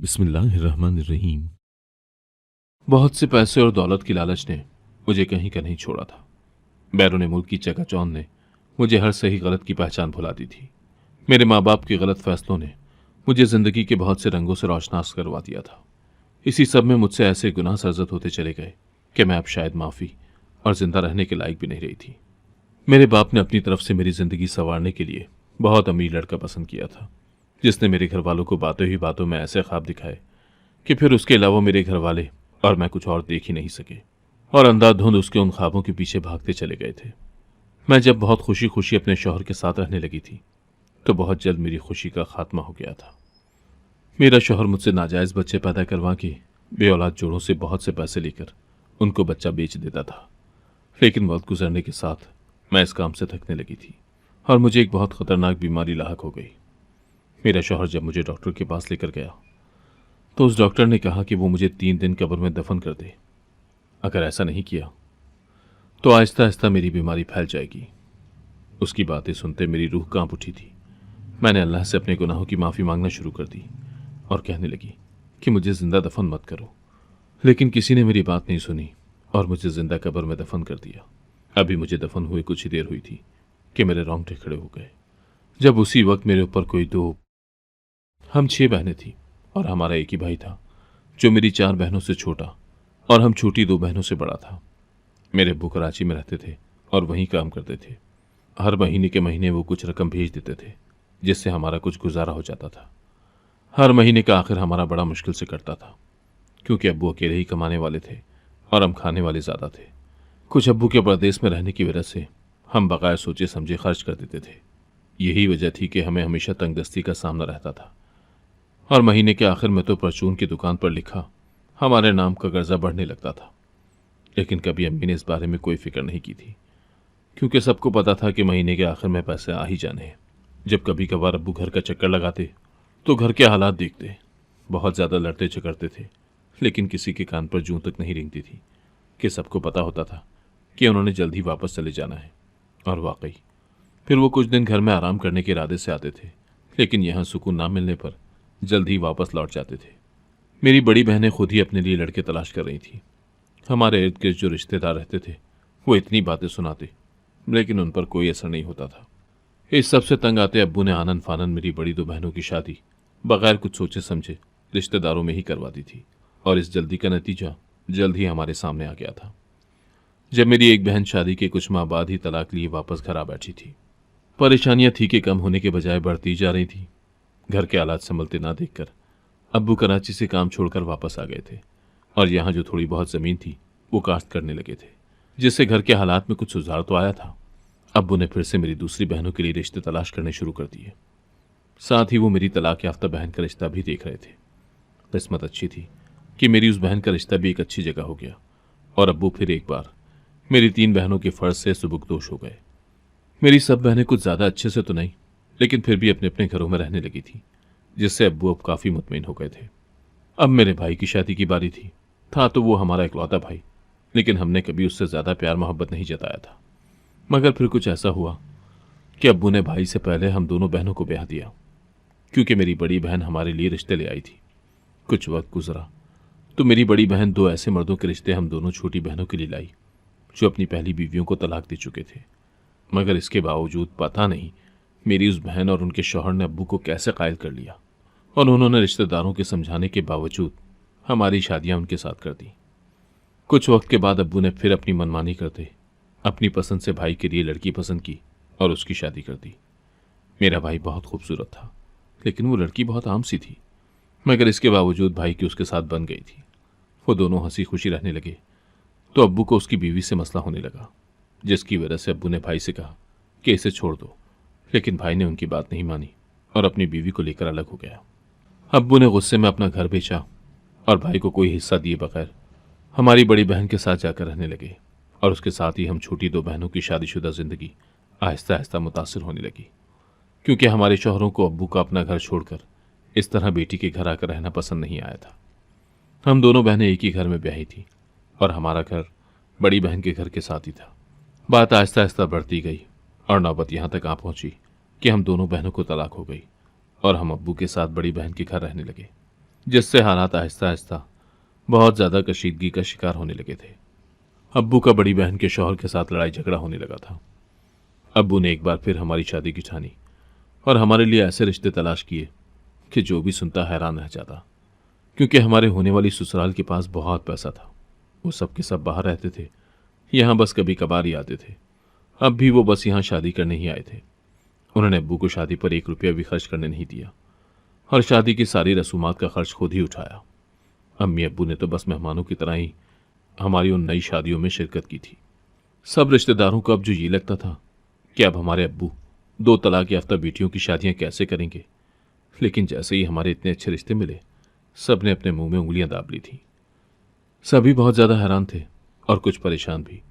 बिस्मिल्लाहिर्रहमानिर्रहीम। बहुत से पैसे और दौलत की लालच ने मुझे कहीं का नहीं छोड़ा था। बैरून मुल्क की चकाचौंध ने मुझे हर सही गलत की पहचान भुला दी थी। मेरे माँ बाप के गलत फैसलों ने मुझे जिंदगी के बहुत से रंगों से रोशनास करवा दिया था। इसी सब में मुझसे ऐसे गुनाह सरजद होते चले गए कि मैं अब शायद माफ़ी और जिंदा रहने के लायक भी नहीं रही थी। मेरे बाप ने अपनी तरफ से मेरी जिंदगी संवारने के लिए बहुत अमीर लड़का पसंद किया था, जिसने मेरे घर वालों को बातों ही बातों में ऐसे ख्वाब दिखाए कि फिर उसके अलावा मेरे घर वाले और मैं कुछ और देख ही नहीं सके, और अंधाधुंध उसके उन ख्वाबों के पीछे भागते चले गए थे। मैं जब बहुत खुशी खुशी अपने शौहर के साथ रहने लगी थी तो बहुत जल्द मेरी खुशी का खात्मा हो गया था। मेरा शौहर मुझसे नाजायज बच्चे पैदा करवा के बे औलाद जोड़ों से बहुत से पैसे लेकर उनको बच्चा बेच देता था। लेकिन वक्त गुजरने के साथ मैं इस काम से थकने लगी थी और मुझे एक बहुत खतरनाक बीमारी लाहक हो गई। मेरा शौहर जब मुझे डॉक्टर के पास लेकर गया तो उस डॉक्टर ने कहा कि वो मुझे 3 दिन कब्र में दफन कर दे। अगर ऐसा नहीं किया तो आहिस्ता आहिस्ता मेरी बीमारी फैल जाएगी। उसकी बातें सुनते मेरी रूह कांप उठी थी। मैंने अल्लाह से अपने गुनाहों की माफ़ी मांगना शुरू कर दी और कहने लगी कि मुझे जिंदा दफन मत करो। लेकिन किसी ने मेरी बात नहीं सुनी और मुझे जिंदा कब्र में दफन कर दिया। अभी मुझे दफन हुए कुछ ही देर हुई थी कि मेरे रोंगटे खड़े हो गए, जब उसी वक्त मेरे ऊपर कोई दो हम 6 बहनें थी और हमारा एक ही भाई था जो मेरी 4 बहनों से छोटा और हम छोटी 2 बहनों से बड़ा था। मेरे अब्बू कराची में रहते थे और वहीं काम करते थे। हर महीने के महीने वो कुछ रकम भेज देते थे जिससे हमारा कुछ गुजारा हो जाता था। हर महीने का आखिर हमारा बड़ा मुश्किल से कटता था क्योंकि अब्बू अकेले ही कमाने वाले थे और हम खाने वाले ज़्यादा थे। कुछ अब्बू के परदेश में रहने की वजह से हम बगैर सोचे समझे खर्च कर देते थे। यही वजह थी कि हमें हमेशा तंगदस्ती का सामना रहता था और महीने के आखिर में तो परचून की दुकान पर लिखा हमारे नाम का कर्जा बढ़ने लगता था। लेकिन कभी अम्मी ने इस बारे में कोई फिक्र नहीं की थी क्योंकि सबको पता था कि महीने के आखिर में पैसे आ ही जाने हैं। जब कभी कभार अब्बू घर का चक्कर लगाते तो घर के हालात देखते। बहुत ज़्यादा लड़ते झगड़ते थे, लेकिन किसी के कान पर जूं तक नहीं रेंगती थी कि सबको पता होता था कि उन्होंने जल्द ही वापस चले जाना है। और वाकई फिर वो कुछ दिन घर में आराम करने के इरादे से आते थे, लेकिन यहाँ सुकून ना मिलने पर जल्द ही वापस लौट जाते थे। मेरी बड़ी बहनें खुद ही अपने लिए लड़के तलाश कर रही थी। हमारे इर्द गिर्द जो रिश्तेदार रहते थे वो इतनी बातें सुनाते, लेकिन उन पर कोई असर नहीं होता था। इस सब से तंग आते अब्बू ने आनन फानन मेरी बड़ी 2 बहनों की शादी बगैर कुछ सोचे समझे रिश्तेदारों में ही करवा दी थी, और इस जल्दी का नतीजा जल्द ही हमारे सामने आ गया था। जब मेरी एक बहन शादी के कुछ माह बाद ही तलाक लिए वापस घर आ बैठी थी, परेशानियां थी कि कम होने के बजाय बढ़ती जा रही थी। घर के हालात संभलते ना देखकर अब्बू कराची से काम छोड़कर वापस आ गए थे और यहाँ जो थोड़ी बहुत ज़मीन थी वो काश्त करने लगे थे, जिससे घर के हालात में कुछ सुधार तो आया था। अब्बू ने फिर से मेरी दूसरी बहनों के लिए रिश्ते तलाश करने शुरू कर दिए। साथ ही वो मेरी तलाक याफ्ता बहन का रिश्ता भी देख रहे थे। किस्मत अच्छी थी कि मेरी उस बहन का रिश्ता भी एक अच्छी जगह हो गया और अब्बू फिर एक बार मेरी 3 बहनों के फर्ज से सुबुकदोश हो गए। मेरी सब बहनें कुछ ज़्यादा अच्छे से तो नहीं, लेकिन फिर भी अपने अपने घरों में रहने लगी थी, जिससे अब्बू अब काफ़ी मुतमईन हो गए थे। अब मेरे भाई की शादी की बारी थी। था तो वो हमारा इकलौता भाई, लेकिन हमने कभी उससे ज़्यादा प्यार मोहब्बत नहीं जताया था। मगर फिर कुछ ऐसा हुआ कि अब्बू ने भाई से पहले हम दोनों बहनों को ब्याह दिया, क्योंकि मेरी बड़ी बहन हमारे लिए रिश्ते ले आई थी। कुछ वक्त गुजरा तो मेरी बड़ी बहन 2 ऐसे मर्दों के रिश्ते हम दोनों छोटी बहनों के लिए लाई जो अपनी पहली बीवियों को तलाक दे चुके थे। मगर इसके बावजूद पता नहीं मेरी उस बहन और उनके शौहर ने अब्बू को कैसे कायल कर लिया, और उन्होंने रिश्तेदारों के समझाने के बावजूद हमारी शादियां उनके साथ कर दी। कुछ वक्त के बाद अब्बू ने फिर अपनी मनमानी करते अपनी पसंद से भाई के लिए लड़की पसंद की और उसकी शादी कर दी। मेरा भाई बहुत खूबसूरत था, लेकिन वो लड़की बहुत आम सी थी। मगर इसके बावजूद भाई की उसके साथ बन गई थी। वो दोनों हंसी खुशी रहने लगे तो अब्बू को उसकी बीवी से मसला होने लगा, जिसकी वजह से अब्बू ने भाई से कहा कि इसे छोड़ दो। लेकिन भाई ने उनकी बात नहीं मानी और अपनी बीवी को लेकर अलग हो गया। अब्बू ने गुस्से में अपना घर बेचा और भाई को कोई हिस्सा दिए बगैर हमारी बड़ी बहन के साथ जाकर रहने लगे, और उसके साथ ही हम छोटी 2 बहनों की शादीशुदा जिंदगी आहिस्ता आहिस्ता मुतासिर होने लगी, क्योंकि हमारे शौहरों को अब्बू का अपना घर छोड़कर इस तरह बेटी के घर आकर रहना पसंद नहीं आया था। हम दोनों बहनें एक ही घर में ब्याही थी और हमारा घर बड़ी बहन के घर के साथ ही था। बात आहिस्ता आहिस्ता बढ़ती गई और नौबत यहाँ तक आ पहुंची कि हम दोनों बहनों को तलाक हो गई और हम अब्बू के साथ बड़ी बहन के घर रहने लगे। जिससे हालात आहिस्ता आहिस्ता बहुत ज़्यादा कशीदगी का शिकार होने लगे थे। अब्बू का बड़ी बहन के शौहर के साथ लड़ाई झगड़ा होने लगा था। अब्बू ने एक बार फिर हमारी शादी की ठानी और हमारे लिए ऐसे रिश्ते तलाश किए कि जो भी सुनता हैरान रह जाता, क्योंकि हमारे होने वाली ससुराल के पास बहुत पैसा था। वो सब के सब बाहर रहते थे, यहाँ बस कभी कभार ही आते थे। अब भी वो बस यहाँ शादी करने ही आए थे। उन्होंने अब्बू को शादी पर 1 रुपया भी खर्च करने नहीं दिया और शादी की सारी रसूमात का खर्च खुद ही उठाया। अम्मी अब्बू ने तो बस मेहमानों की तरह ही हमारी उन नई शादियों में शिरकत की थी। सब रिश्तेदारों को अब जो ये लगता था कि अब हमारे अब्बू 2 तलाक याफ्ता बेटियों की शादियां कैसे करेंगे, लेकिन जैसे ही हमारे इतने अच्छे रिश्ते मिले, सब ने अपने मुंह में उंगलियां दाब ली थी। सभी बहुत ज्यादा हैरान थे और कुछ परेशान भी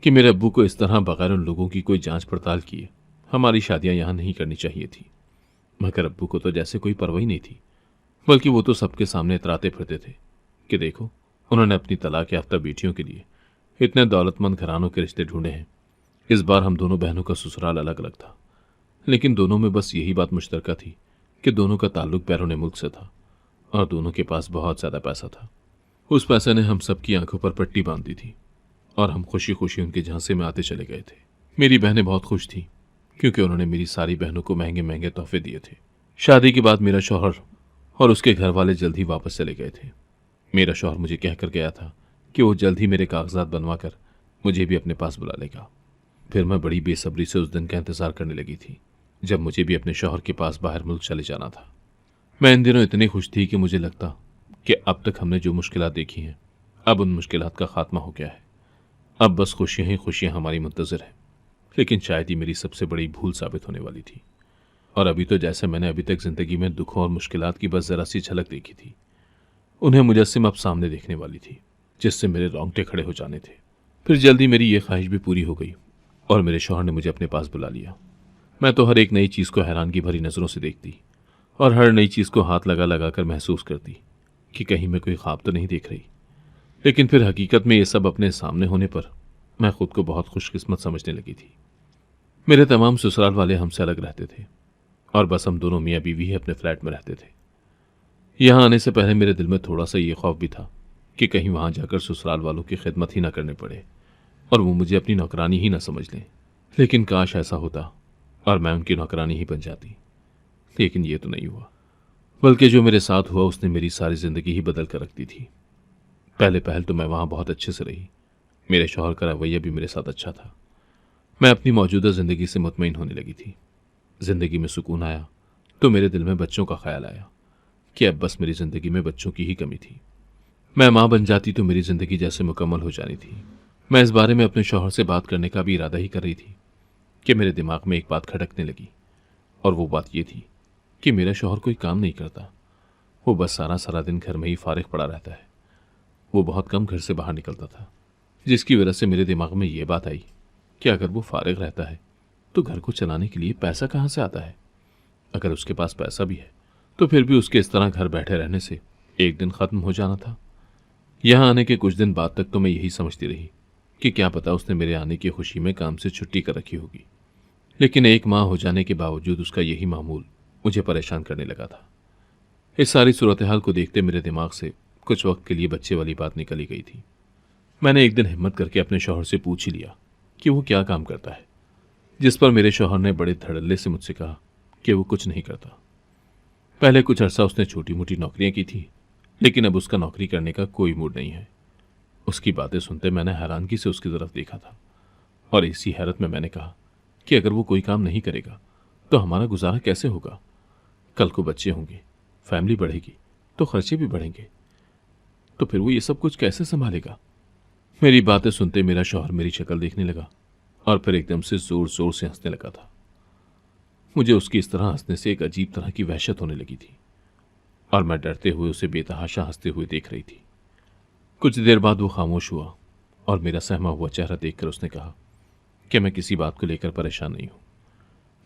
कि मेरे अब्बू को इस तरह बगैर उन लोगों की कोई जांच पड़ताल किए हमारी शादियां यहां नहीं करनी चाहिए थी। मगर अब्बू को तो जैसे कोई परवाही नहीं थी, बल्कि वो तो सबके सामने इतराते फिरते थे कि देखो, उन्होंने अपनी तलाक याफ्ता बेटियों के लिए इतने दौलतमंद घरानों के रिश्ते ढूंढे हैं। इस बार हम दोनों बहनों का ससुराल अलग अलग था, लेकिन दोनों में बस यही बात मुश्तरका थी कि दोनों का ताल्लुक बैरून मुल्क से था और दोनों के पास बहुत ज्यादा पैसा था। उस पैसे ने हम सबकी आंखों पर पट्टी बांध दी थी और हम खुशी खुशी उनके झांसे में आते चले गए थे। मेरी बहनें बहुत खुश थीं क्योंकि उन्होंने मेरी सारी बहनों को महंगे महंगे तोहफे दिए थे। शादी के बाद मेरा शौहर और उसके घर वाले जल्द ही वापस चले गए थे। मेरा शौहर मुझे कहकर गया था कि वो जल्द ही मेरे कागजात बनवा कर मुझे भी अपने पास बुला लेगा। फिर मैं बड़ी बेसब्री से उस दिन का इंतजार करने लगी थी जब मुझे भी अपने शौहर के पास बाहर मुल्क चले जाना था। मैं इन दिनों इतनी खुश थी कि मुझे लगता कि अब तक हमने जो मुश्किलात देखी हैं, अब उन मुश्किलात का खात्मा हो गया है। अब बस खुशियां ही खुशियां हमारी मुंतजर हैं। लेकिन शायद ही मेरी सबसे बड़ी भूल साबित होने वाली थी। और अभी तो जैसे मैंने अभी तक जिंदगी में दुखों और मुश्किलात की बस जरा सी झलक देखी थी, उन्हें मुजस्सिम अब सामने देखने वाली थी, जिससे मेरे रोंगटे खड़े हो जाने थे। फिर जल्दी मेरी ये ख्वाहिश भी पूरी हो गई और मेरे शौहर ने मुझे अपने पास बुला लिया। मैं तो हर एक नई चीज़ को हैरानगी भरी नज़रों से देखती और हर नई चीज़ को हाथ लगा लगा कर महसूस करती कि कहीं मैं कोई ख्वाब तो नहीं देख रही। लेकिन फिर हकीकत में ये सब अपने सामने होने पर मैं खुद को बहुत खुशकिस्मत समझने लगी थी। मेरे तमाम ससुराल वाले हमसे अलग रहते थे और बस हम दोनों मियाँ बीवी ही अपने फ्लैट में रहते थे। यहाँ आने से पहले मेरे दिल में थोड़ा सा ये खौफ भी था कि कहीं वहाँ जाकर ससुराल वालों की खिदमत ही ना करने पड़े और वो मुझे अपनी नौकरानी ही ना समझ लें। लेकिन काश ऐसा होता और मैं उनकी नौकरानी ही बन जाती। लेकिन ये तो नहीं हुआ, बल्कि जो मेरे साथ हुआ उसने मेरी सारी जिंदगी ही बदल कर रख दी थी। पहले पहल तो मैं वहाँ बहुत अच्छे से रही। मेरे शौहर का रवैया भी मेरे साथ अच्छा था। मैं अपनी मौजूदा जिंदगी से मुतमईन होने लगी थी। जिंदगी में सुकून आया तो मेरे दिल में बच्चों का ख्याल आया कि अब बस मेरी जिंदगी में बच्चों की ही कमी थी। मैं माँ बन जाती तो मेरी जिंदगी जैसे मुकम्मल हो जानी थी। मैं इस बारे में अपने शौहर से बात करने का भी इरादा ही कर रही थी कि मेरे दिमाग में एक बात खटकने लगी, और वो बात ये थी कि मेरा शौहर कोई काम नहीं करता। वो बस सारा सारा दिन घर में ही फारिग पड़ा रहता है। वो बहुत कम घर से बाहर निकलता था, जिसकी वजह से मेरे दिमाग में ये बात आई कि अगर वो फारिग रहता है तो घर को चलाने के लिए पैसा कहाँ से आता है। अगर उसके पास पैसा भी है तो फिर भी उसके इस तरह घर बैठे रहने से एक दिन खत्म हो जाना था। यहाँ आने के कुछ दिन बाद तक तो मैं यही समझती रही कि क्या पता उसने मेरे आने की खुशी में काम से छुट्टी कर रखी होगी। लेकिन 1 माह हो जाने के बावजूद उसका यही मामूल मुझे परेशान करने लगा था। इस सारी सूरत हाल को देखते मेरे दिमाग से कुछ वक्त के लिए बच्चे वाली बात निकली गई थी। मैंने एक दिन हिम्मत करके अपने शौहर से पूछ ही लिया कि वो क्या काम करता है, जिस पर मेरे शौहर ने बड़े धड़ल्ले से मुझसे कहा कि वो कुछ नहीं करता। पहले कुछ अरसा उसने छोटी मोटी नौकरियां की थी, लेकिन अब उसका नौकरी करने का कोई मूड नहीं है। उसकी बातें सुनते मैंने हैरानगी से उसकी तरफ देखा था और इसी हैरत में मैंने कहा कि अगर वो कोई काम नहीं करेगा तो हमारा गुजारा कैसे होगा। कल को बच्चे होंगे, फैमिली बढ़ेगी तो खर्चे भी बढ़ेंगे, तो फिर वो ये सब कुछ कैसे संभालेगा। मेरी बातें सुनते मेरा शौहर मेरी शक्ल देखने लगा और फिर एकदम से जोर जोर से हंसने लगा था। मुझे उसकी इस तरह हंसने से एक अजीब तरह की वहशत होने लगी थी और मैं डरते हुए उसे बेतहाशा हंसते हुए देख रही थी। कुछ देर बाद वो खामोश हुआ और मेरा सहमा हुआ चेहरा देखकर उसने कहा कि मैं किसी बात को लेकर परेशान नहीं हूं।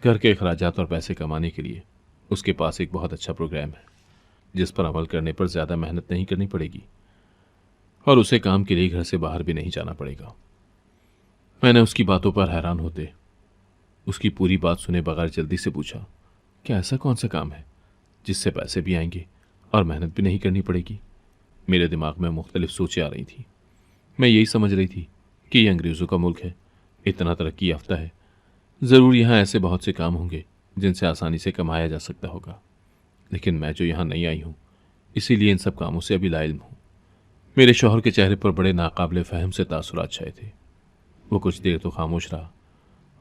घर के अखराजात और पैसे कमाने के लिए उसके पास एक बहुत अच्छा प्रोग्राम है, जिस पर अमल करने पर ज्यादा मेहनत नहीं करनी पड़ेगी और उसे काम के लिए घर से बाहर भी नहीं जाना पड़ेगा। मैंने उसकी बातों पर हैरान होते उसकी पूरी बात सुने बगैर जल्दी से पूछा, क्या ऐसा कौन सा काम है जिससे पैसे भी आएंगे और मेहनत भी नहीं करनी पड़ेगी। मेरे दिमाग में मुख्तलिफ सोचें आ रही थी। मैं यही समझ रही थी कि ये अंग्रेज़ों का मुल्क है, इतना तरक्की याफ्ता है, ज़रूर यहाँ ऐसे बहुत से काम होंगे जिनसे आसानी से कमाया जा सकता होगा। लेकिन मैं जो यहाँ नई आई हूँ, इसीलिए इन सब कामों से अभी लाइल्म हूँ। मेरे शौहर के चेहरे पर बड़े नाकाबिले फ़हम से तासुरात छाए थे। वो कुछ देर तो खामोश रहा,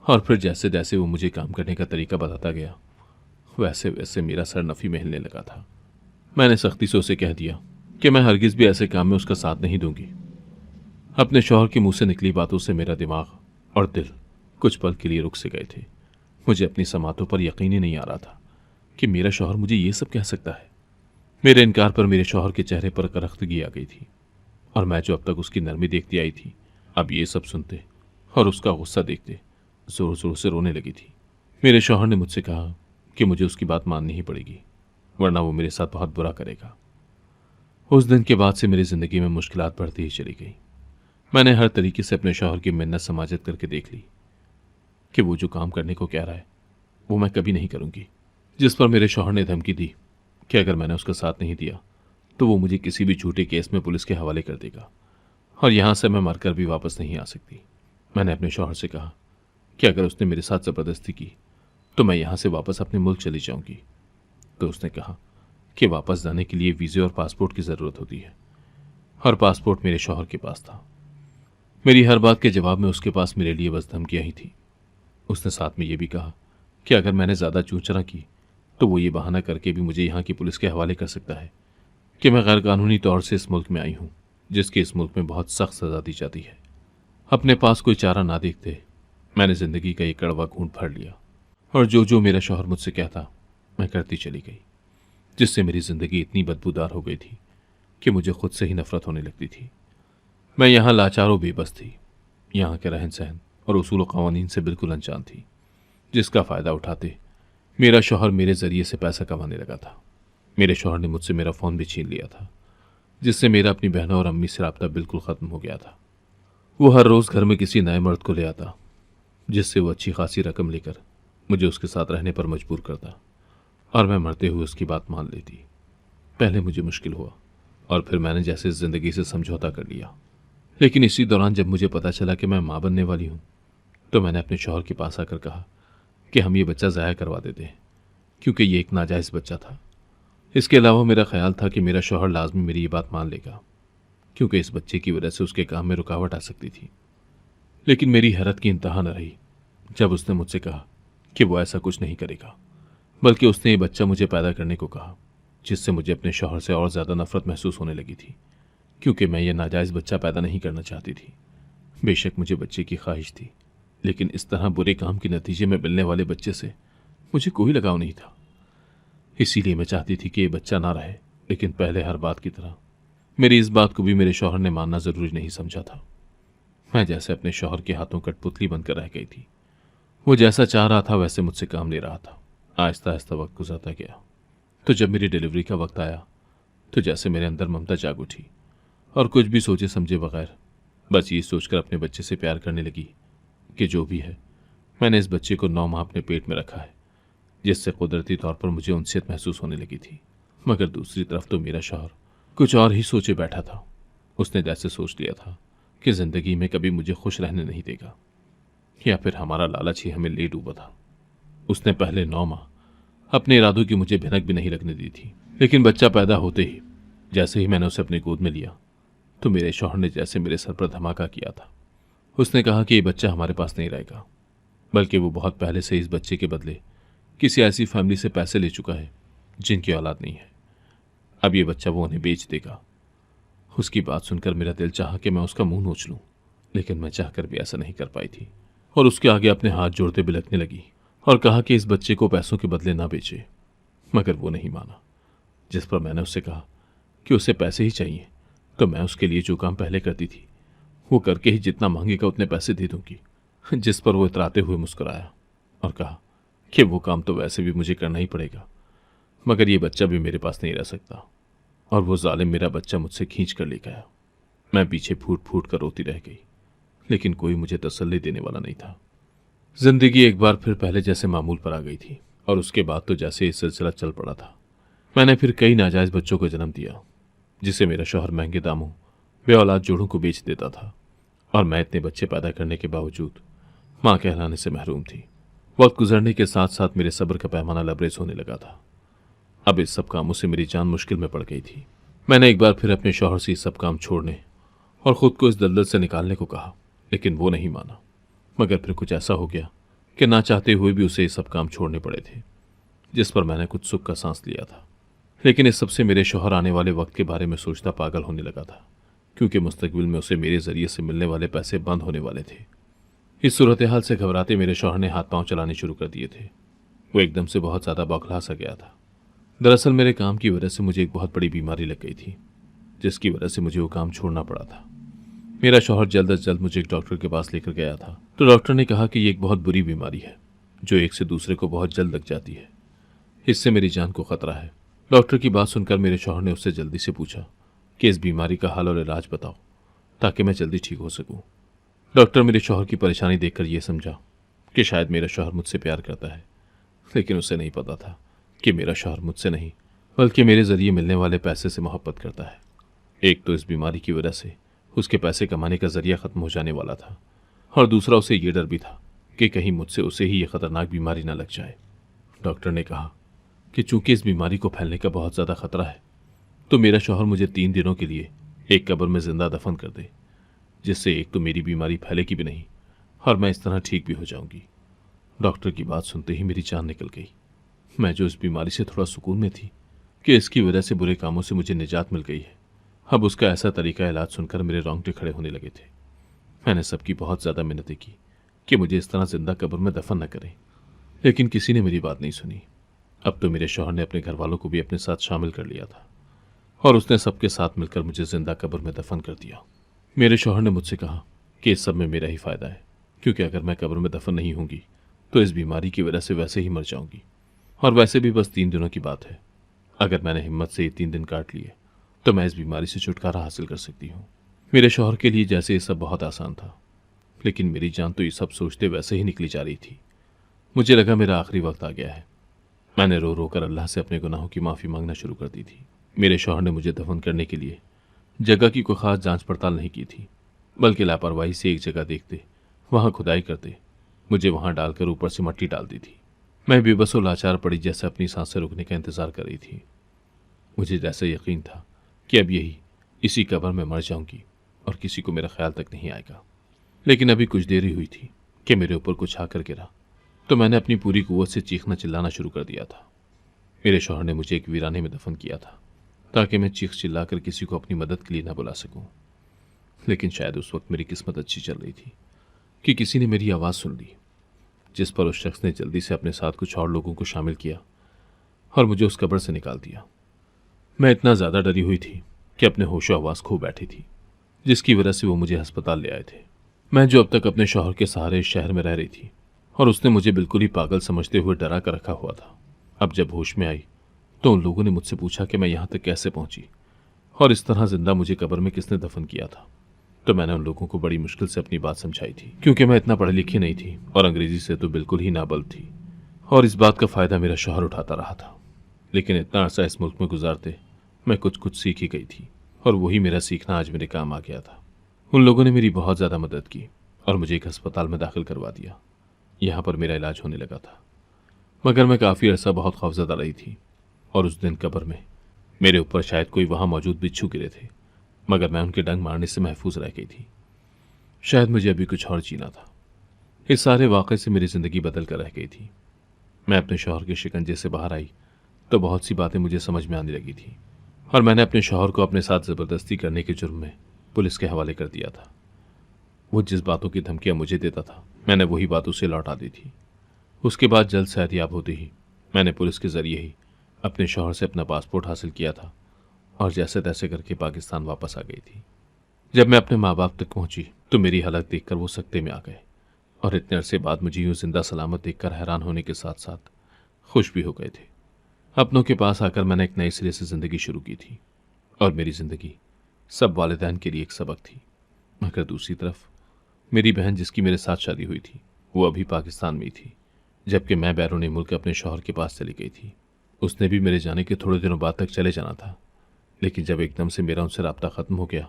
और फिर जैसे जैसे वो मुझे काम करने का तरीका बताता गया, वैसे वैसे मेरा सर नफ़ी में हिलने लगा था। मैंने सख्ती से उसे कह दिया कि मैं हरगिज़ भी ऐसे काम में उसका साथ नहीं दूंगी। अपने शौहर के मुंह से निकली बातों से मेरा दिमाग और दिल कुछ पल के लिए रुक से गए थे। मुझे अपनी समातों पर यकीन ही नहीं आ रहा था कि मेरा शौहर मुझे ये सब कह सकता है। मेरे इनकार पर मेरे शौहर के चेहरे पर करख्तगी आ गई थी, और मैं जो अब तक उसकी नरमी देखती आई थी, अब ये सब सुनते और उसका गुस्सा देखते जोर जोर से रोने लगी थी। मेरे शौहर ने मुझसे कहा कि मुझे उसकी बात माननी ही पड़ेगी, वरना वो मेरे साथ बहुत बुरा करेगा। उस दिन के बाद से मेरी जिंदगी में मुश्किलात बढ़ती ही चली गई। मैंने हर तरीके से अपने शौहर की मिन्नत समाजत करके देख ली कि वो जो काम करने को कह रहा है वो मैं कभी नहीं करूंगी। जिस पर मेरे शौहर ने धमकी दी कि अगर मैंने उसका साथ नहीं दिया तो वो मुझे किसी भी झूठे केस में पुलिस के हवाले कर देगा, और यहां से मैं मरकर भी वापस नहीं आ सकती। मैंने अपने शौहर से कहा कि अगर उसने मेरे साथ ज़बरदस्ती की तो मैं यहां से वापस अपने मुल्क चली जाऊंगी। तो उसने कहा कि वापस जाने के लिए वीज़े और पासपोर्ट की ज़रूरत होती है, और पासपोर्ट मेरे शौहर के पास था। मेरी हर बात के जवाब में उसके पास मेरे लिए बस धमकियां ही थी। उसने साथ में यह भी कहा कि अगर मैंने ज़्यादा चूंचना की तो वो ये बहाना करके भी मुझे यहाँ की पुलिस के हवाले कर सकता है कि मैं गैर कानूनी तौर से इस मुल्क में आई हूँ, जिसकी इस मुल्क में बहुत सख्त सज़ा दी जाती है। अपने पास कोई चारा ना देखते मैंने ज़िंदगी का एक कड़वा घूंट भर लिया, और जो जो मेरा शौहर मुझसे कहता मैं करती चली गई, जिससे मेरी ज़िंदगी इतनी बदबूदार हो गई थी कि मुझे खुद से ही नफरत होने लगती थी। मैं यहाँ लाचार व बेबस थी, यहाँ के रहन सहन और उसूल व क़वानीन से बिल्कुल अनजान थी, जिसका फ़ायदा उठाते मेरा शौहर मेरे ज़रिए से पैसा कमाने लगा था। मेरे शौहर ने मुझसे मेरा फ़ोन भी छीन लिया था, जिससे मेरा अपनी बहनों और अम्मी से रब्ता बिल्कुल ख़त्म हो गया था। वो हर रोज़ घर में किसी नए मर्द को ले आता, जिससे वो अच्छी खासी रकम लेकर मुझे उसके साथ रहने पर मजबूर करता, और मैं मरते हुए उसकी बात मान लेती। पहले मुझे मुश्किल हुआ, और फिर मैंने जैसे ज़िंदगी से समझौता कर लिया। लेकिन इसी दौरान जब मुझे पता चला कि मैं माँ बनने वाली हूँ, तो मैंने अपने शौहर के पास आकर कहा कि हम ये बच्चा ज़ाया करवा देते हैं, क्योंकि ये एक नाजायज़ बच्चा था। इसके अलावा मेरा ख्याल था कि मेरा शौहर लाजमी मेरी ये बात मान लेगा, क्योंकि इस बच्चे की वजह से उसके काम में रुकावट आ सकती थी। लेकिन मेरी हैरत की इंतहा न रही जब उसने मुझसे कहा कि वो ऐसा कुछ नहीं करेगा, बल्कि उसने ये बच्चा मुझे पैदा करने को कहा, जिससे मुझे अपने शौहर से और ज़्यादा नफरत महसूस होने लगी थी, क्योंकि मैं ये नाजायज़ बच्चा पैदा नहीं करना चाहती थी। बेशक मुझे बच्चे की ख्वाहिश थी, लेकिन इस तरह बुरे काम के नतीजे में मिलने वाले बच्चे से मुझे कोई लगाव नहीं था। इसीलिए मैं चाहती थी कि ये बच्चा ना रहे, लेकिन पहले हर बात की तरह मेरी इस बात को भी मेरे शौहर ने मानना ज़रूरी नहीं समझा था। मैं जैसे अपने शौहर के हाथों कठपुतली बनकर रह गई थी। वो जैसा चाह रहा था वैसे मुझसे काम ले रहा था। आहिस्ता आहिस्ता वक्त गुजरता गया, तो जब मेरी डिलीवरी का वक्त आया तो जैसे मेरे अंदर ममता जाग उठी, और कुछ भी सोचे समझे बगैर बस ये सोचकर अपने बच्चे से प्यार करने लगी कि जो भी है मैंने इस बच्चे को 9 माह अपने पेट में रखा है, जिससे कुदरती तौर पर मुझे उनसियत महसूस होने लगी थी। मगर दूसरी तरफ तो मेरा शौहर कुछ और ही सोचे बैठा था। उसने जैसे सोच लिया था कि ज़िंदगी में कभी मुझे खुश रहने नहीं देगा, या फिर हमारा लालच ही हमें ले डूबा था। उसने पहले 9 माह अपने इरादों की मुझे भिनक भी नहीं लगने दी थी, लेकिन बच्चा पैदा होते ही जैसे ही मैंने उसे अपनी गोद में लिया तो मेरे शौहर ने जैसे मेरे सर पर धमाका किया था। उसने कहा कि ये बच्चा हमारे पास नहीं रहेगा, बल्कि वो बहुत पहले से इस बच्चे के बदले किसी ऐसी फैमिली से पैसे ले चुका है जिनकी औलाद नहीं है। अब ये बच्चा वो उन्हें बेच देगा। उसकी बात सुनकर मेरा दिल चाहा कि मैं उसका मुंह नोच लूं, लेकिन मैं चाहकर भी ऐसा नहीं कर पाई थी, और उसके आगे अपने हाथ जोड़ते बिलखने लगी और कहा कि इस बच्चे को पैसों के बदले ना बेचे। मगर वो नहीं माना, जिस पर मैंने उससे कहा कि उसे पैसे ही चाहिए तो मैं उसके लिए जो काम पहले करती थी वो करके ही जितना मांगेगा उतने पैसे दे दूंगी। जिस पर वो इतराते हुए मुस्कुराया और कहा कि वो काम तो वैसे भी मुझे करना ही पड़ेगा, मगर ये बच्चा भी मेरे पास नहीं रह सकता। और वो जालिम मेरा बच्चा मुझसे खींच कर ले गया। मैं पीछे फूट फूट कर रोती रह गई, लेकिन कोई मुझे तसल्ली देने वाला नहीं था। जिंदगी एक बार फिर पहले जैसे मामूल पर आ गई थी, और उसके बाद तो जैसे ये सिलसिला चल पड़ा था मैंने फिर कई नाजायज बच्चों को जन्म दिया, जिसे मेरा शौहर महंगे दामों बे औलाद जोड़ों को बेच देता था, और मैं इतने बच्चे पैदा करने के बावजूद मां कहलाने से महरूम थी। वक्त गुजरने के साथ साथ मेरे सब्र का पैमाना लबरेज होने लगा था। अब इस सब कामों से मेरी जान मुश्किल में पड़ गई थी। मैंने एक बार फिर अपने शौहर से ये सब काम छोड़ने और खुद को इस दलदल से निकालने को कहा, लेकिन वो नहीं माना। मगर फिर कुछ ऐसा हो गया कि ना चाहते हुए भी उसे ये सब काम छोड़ने पड़े थे, जिस पर मैंने कुछ सुख का सांस लिया था। लेकिन इस सबसे मेरे शौहर आने वाले वक्त के बारे में सोचता पागल होने लगा था, क्योंकि मुस्तकबिल में उसे मेरे जरिए से मिलने वाले पैसे बंद होने वाले थे। इस सूरत हाल से घबराते मेरे शौहर ने हाथ पांव चलाने शुरू कर दिए थे। वो एकदम से बहुत ज़्यादा बौखला सा गया था। दरअसल मेरे काम की वजह से मुझे एक बहुत बड़ी बीमारी लग गई थी, जिसकी वजह से मुझे वो काम छोड़ना पड़ा था। मेरा शौहर जल्द अज जल्द मुझे एक डॉक्टर के पास लेकर गया था, तो डॉक्टर ने कहा कि ये एक बहुत बुरी बीमारी है, जो एक से दूसरे को बहुत जल्द लग जाती है। इससे मेरी जान को खतरा है। डॉक्टर की बात सुनकर मेरे शौहर ने उससे जल्दी से पूछा कि इस बीमारी का हल और इलाज बताओ, ताकि मैं जल्दी ठीक हो सकूं। डॉक्टर मेरे शौहर की परेशानी देखकर यह समझा कि शायद मेरा शौहर मुझसे प्यार करता है, लेकिन उसे नहीं पता था कि मेरा शौहर मुझसे नहीं, बल्कि मेरे जरिए मिलने वाले पैसे से मोहब्बत करता है। एक तो इस बीमारी की वजह से उसके पैसे कमाने का जरिया खत्म हो जाने वाला था, और दूसरा उसे यह डर भी था कि कहीं मुझसे उसे ही यह खतरनाक बीमारी न लग जाए। डॉक्टर ने कहा कि चूंकि इस बीमारी को फैलने का बहुत ज़्यादा खतरा है, तो मेरा शौहर मुझे 3 दिनों के लिए एक कब्र में जिंदा दफन कर दे, जिससे एक तो मेरी बीमारी फैलेगी भी नहीं और मैं इस तरह ठीक भी हो जाऊंगी। डॉक्टर की बात सुनते ही मेरी जान निकल गई। मैं जो इस बीमारी से थोड़ा सुकून में थी कि इसकी वजह से बुरे कामों से मुझे निजात मिल गई है, अब उसका ऐसा तरीका इलाज सुनकर मेरे रोंगटे खड़े होने लगे थे। मैंने सबकी बहुत ज़्यादा मिन्नतें की कि मुझे इस तरह जिंदा कब्र में दफन न करें, लेकिन किसी ने मेरी बात नहीं सुनी। अब तो मेरे शौहर ने अपने घर वालों को भी अपने साथ शामिल कर लिया था, और उसने सबके साथ मिलकर मुझे जिंदा कब्र में दफन कर दिया। मेरे शौहर ने मुझसे कहा कि इस सब में मेरा ही फायदा है, क्योंकि अगर मैं कब्र में दफन नहीं होंगी तो इस बीमारी की वजह से वैसे ही मर जाऊंगी, और वैसे भी बस 3 दिनों की बात है। अगर मैंने हिम्मत से ये 3 दिन काट लिए तो मैं इस बीमारी से छुटकारा हासिल कर सकती हूँ। मेरे शौहर के लिए जैसे ये सब बहुत आसान था, लेकिन मेरी जान तो ये सब सोचते वैसे ही निकली जा रही थी। मुझे लगा मेरा आखिरी वक्त आ गया है। मैंने रो रो कर अल्लाह से अपने गुनाहों की माफ़ी मांगना शुरू कर दी थी। मेरे शौहर ने मुझे दफन करने के लिए जगह की कोई खास जांच पड़ताल नहीं की थी, बल्कि लापरवाही से एक जगह देखते, वहां खुदाई करते, मुझे वहां डालकर ऊपर से मट्टी डाल दी थी। मैं बेबस और लाचार पड़ी जैसे अपनी सांसें रुकने का इंतजार कर रही थी। मुझे जैसे यकीन था कि अब यही इसी कब्र में मर जाऊंगी और किसी को मेरा ख्याल तक नहीं आएगा। लेकिन अभी कुछ देर ही हुई थी कि मेरे ऊपर कुछ आकर गिरा, तो मैंने अपनी पूरी कुव्वत से चीखना चिल्लाना शुरू कर दिया था। मेरे शौहर ने मुझे एक वीराने में दफन किया था, ताकि मैं चीख चिल्लाकर किसी को अपनी मदद के लिए न बुला सकूं। लेकिन शायद उस वक्त मेरी किस्मत अच्छी चल रही थी कि किसी ने मेरी आवाज़ सुन ली, जिस पर उस शख्स ने जल्दी से अपने साथ कुछ और लोगों को शामिल किया और मुझे उस कब्र से निकाल दिया। मैं इतना ज़्यादा डरी हुई थी कि अपने होशो आवाज़ खो बैठी थी, जिसकी वजह से वो मुझे अस्पताल ले आए थे। मैं जो अब तक अपने शौहर के सहारे इस शहर में रह रही थी, और उसने मुझे बिल्कुल ही पागल समझते हुए डरा कर रखा हुआ था, अब जब होश में आई तो उन लोगों ने मुझसे पूछा कि मैं यहाँ तक कैसे पहुंची और इस तरह जिंदा मुझे कब्र में किसने दफन किया था। तो मैंने उन लोगों को बड़ी मुश्किल से अपनी बात समझाई थी, क्योंकि मैं इतना पढ़ी लिखी नहीं थी और अंग्रेजी से तो बिल्कुल ही नाबल्द थी, और इस बात का फायदा मेरा शौहर उठाता रहा था। लेकिन इतना अरसा इस मुल्क में गुजारते मैं कुछ कुछ सीख ही गई थी, और वही मेरा सीखना आज मेरे काम आ गया था। उन लोगों ने मेरी बहुत ज़्यादा मदद की और मुझे एक अस्पताल में दाखिल करवा दिया। यहाँ पर मेरा इलाज होने लगा था, मगर मैं काफ़ी अरसा बहुत खौफजदा रही थी, और उस दिन कब्र में मेरे ऊपर शायद कोई वहाँ मौजूद बिच्छू गिरे थे, मगर मैं उनके डंक मारने से महफूज रह गई थी। शायद मुझे अभी कुछ और जीना था। इस सारे वाक़े से मेरी ज़िंदगी बदल कर रह गई थी। मैं अपने शौहर के शिकंजे से बाहर आई तो बहुत सी बातें मुझे समझ में आने लगी थी, और मैंने अपने शौहर को अपने साथ ज़बरदस्ती करने के जुर्म में पुलिस के हवाले कर दिया था। वो जिस बातों की धमकियाँ मुझे देता था, मैंने वही बात उसे लौटा दी थी। उसके बाद जल्द सेहतयाब होते ही मैंने पुलिस के ज़रिए ही अपने शौहर से अपना पासपोर्ट हासिल किया था, और जैसे तैसे करके पाकिस्तान वापस आ गई थी। जब मैं अपने माँ बाप तक पहुंची तो मेरी हालत देखकर वो सकते में आ गए, और इतने अरसे बाद मुझे यूं जिंदा सलामत देखकर हैरान होने के साथ साथ खुश भी हो गए थे। अपनों के पास आकर मैंने एक नए सिरे से ज़िंदगी शुरू की थी, और मेरी ज़िंदगी सब वालिदैन के लिए एक सबक थी। मगर दूसरी तरफ मेरी बहन, जिसकी मेरे साथ शादी हुई थी, वो अभी पाकिस्तान में ही थी, जबकि मैं बैरून मुल्क अपने शौहर के पास चली गई थी। उसने भी मेरे जाने के थोड़े दिनों बाद तक चले जाना था, लेकिन जब एकदम से मेरा उनसे राब्ता खत्म हो गया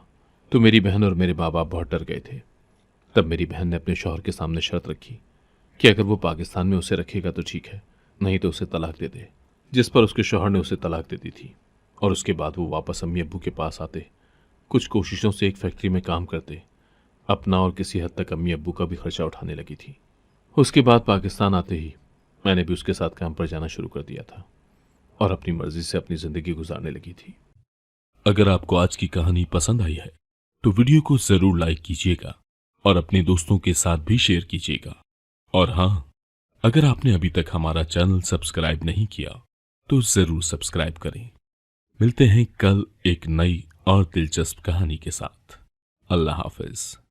तो मेरी बहन और मेरे माँ बाप बहुत डर गए थे। तब मेरी बहन ने अपने शौहर के सामने शर्त रखी कि अगर वो पाकिस्तान में उसे रखेगा तो ठीक है, नहीं तो उसे तलाक दे दे। जिस पर उसके शौहर ने उसे तलाक दे दी थी और उसके बाद वो वापस अम्मी अब्बू के पास आते, कुछ कोशिशों से एक फैक्ट्री में काम करते, अपना और किसी हद तक अम्मी अब्बू का भी खर्चा उठाने लगी थी। उसके बाद पाकिस्तान आते ही मैंने भी उसके साथ काम पर जाना शुरू कर दिया था और अपनी मर्जी से अपनी जिंदगी गुजारने लगी थी। अगर आपको आज की कहानी पसंद आई है तो वीडियो को जरूर लाइक कीजिएगा और अपने दोस्तों के साथ भी शेयर कीजिएगा। और हाँ, अगर आपने अभी तक हमारा चैनल सब्सक्राइब नहीं किया तो जरूर सब्सक्राइब करें। मिलते हैं कल एक नई और दिलचस्प कहानी के साथ। अल्लाह हाफिज।